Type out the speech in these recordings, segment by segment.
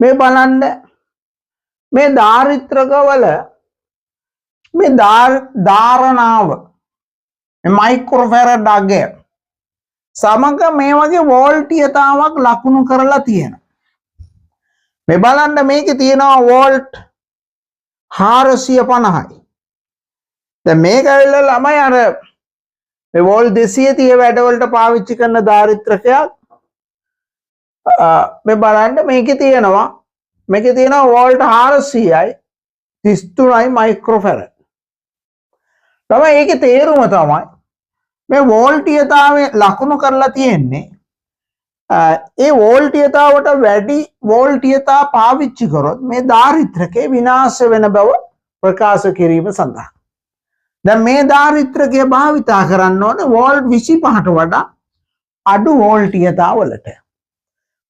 මේ බලන්න මේ ධාරිත්‍රකවල මේ ධාරණාව මයික්‍රෝෆැරඩ් අගය සමග මේ වගේ වෝල්ටීයතාවක් ලකුණු කරලා තියෙනවා. මේ බලන්න මේකේ තියෙනවා වෝල්ට් 450යි. දැන් මේක ඇවිල්ලා ළමයි අර මේ වෝල්ට් 230 වැඩවලට පාවිච්චි කරන ධාරිත්‍රකයක්. මේ බලන්න මේකේ තියෙනවා වෝල්ට් 400යි 33යි මයික්‍රෝෆැරඩ්. තමයි ඒකේ තේරුම තමයි මේ වෝල්ටීයතාවය ලකුණු කරලා තියෙන්නේ ඒ වෝල්ටීයතාවට වැඩි වෝල්ටීයතා පාවිච්චි කරොත් මේ ධාරිත්‍රකේ විනාශ වෙන බව ප්‍රකාශ කිරීම සඳහා. දැන් මේ ධාරිත්‍රකය භාවිතා කරන්න ඕනේ වෝල්ට් 25ට වඩා අඩු වෝල්ටීයතාවලට.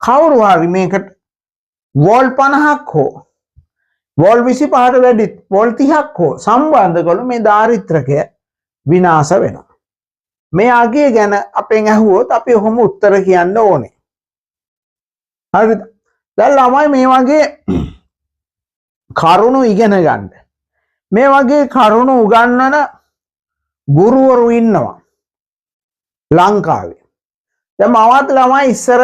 කවුරු හරි මේකට වෝල්ට් 50ක් හෝ වෝල්ට් 25ට වැඩි වෝල්ට් 30ක් හෝ සම්බන්ධ කළොත් මේ ධාරිත්‍රකය විනාශ වෙනවා. මේ අගය ගැන අපෙන් අහුවොත් අපි ඔහොම උත්තර කියන්න ඕනේ. හරිද? දැන් ළමයි මේ වගේ කරුණු ඉගෙන ගන්න. මේ වගේ කරුණු උගන්වන ගුරුවරු ඉන්නවා ලංකාවේ. දැන් මමත් ළමයි ඉස්සර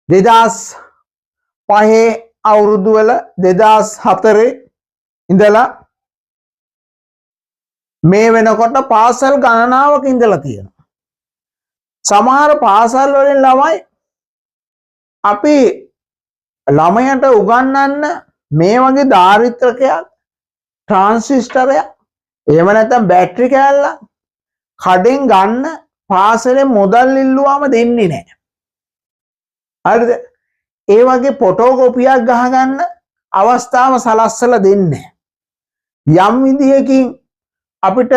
2005 අවුරුදු වල 2004 ඉඳලා මේ වෙනකොට පාසල් ගණනාවක ඉඳලා තියෙනවා. සමහර පාසල් වලින් ළමයි අපි ළමයට උගන්වන්න මේ වගේ ධාරිත්‍රකයක් ට්‍රාන්සිස්ටරයක් එහෙම නැත්නම් බැටරි කෑල්ලක් කඩෙන් ගන්න පාසලේ මුදල් ඉල්ලුවාම දෙන්නේ නැහැ. හරිද? ඒ වගේ ෆොටෝකෝපියක් ගහගන්න අවස්ථාව සලස්සලා දෙන්නේ නැහැ. යම් විදියකින් අපිට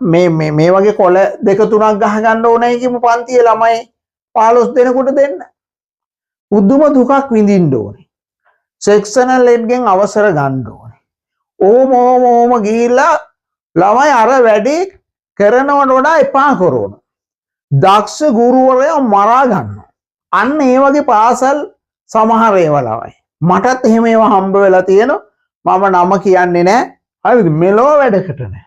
මේ වගේ කොළ දෙක තුනක් ගහ ගන්න ඕනේ කියමු පන්තියේ ළමයි 15 දෙනෙකුට දෙන්න. උද්දුම දුකක් විඳින්න ඕනේ. සෙක්ෂනල් එඩ්ගෙන් අවසර ගන්න ඕනේ. ඕම ගිහිල්ලා ළමයි අර වැඩේ කරනවට වඩා එපා කරන. දක්ෂ ගුරුවරයා මරා ගන්නවා. අන්න ඒ වගේ පාසල් සමහර ඒවා ළමයි. මටත් එහෙම ඒවා හම්බ වෙලා තියෙනවා. මම නම කියන්නේ නැහැ. හරිද? මෙලෝ වැඩකට නෑ.